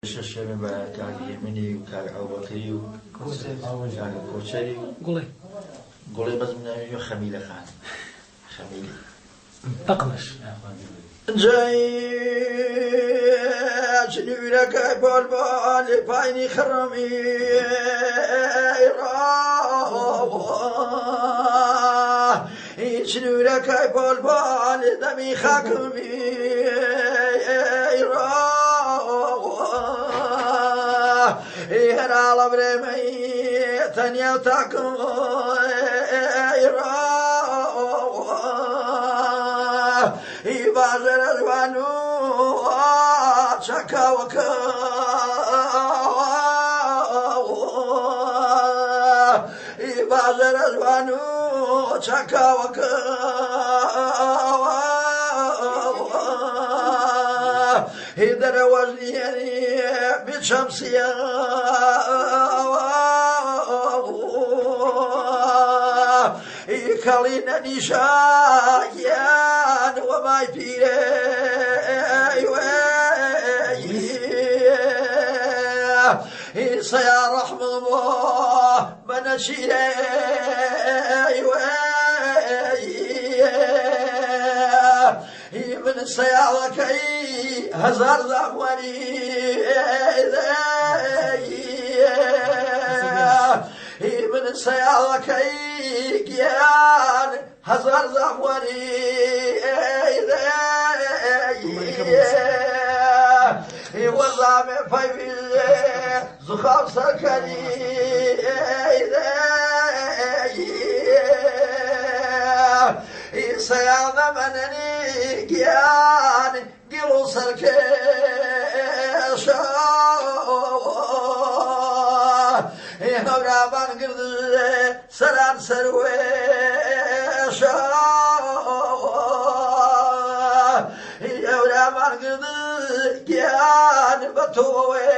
الشيء بقى كان يمني وكان أوبكري وكان كوشري قولي بس من يوم خميلة خان خميلة تقمش جاي شنو لك بول بايني خرمي شنو لك بول دمي خاكمي هنا لبرمي ثانية تاكم يبازر الوانو شكا وكا يبازر الوانو شكا وكا هدر وزني بشمسية يكالين نشايان وما يفيري سيا رحم الله بنشيري من سيالكي هزار زمواني من سيالكي كيان هزار زمواني والله فايفي زخام سكني سيانا منني كيان قلو سركيشا نورا من قرد سران سرويشا نورا من قرد كيان بطويشا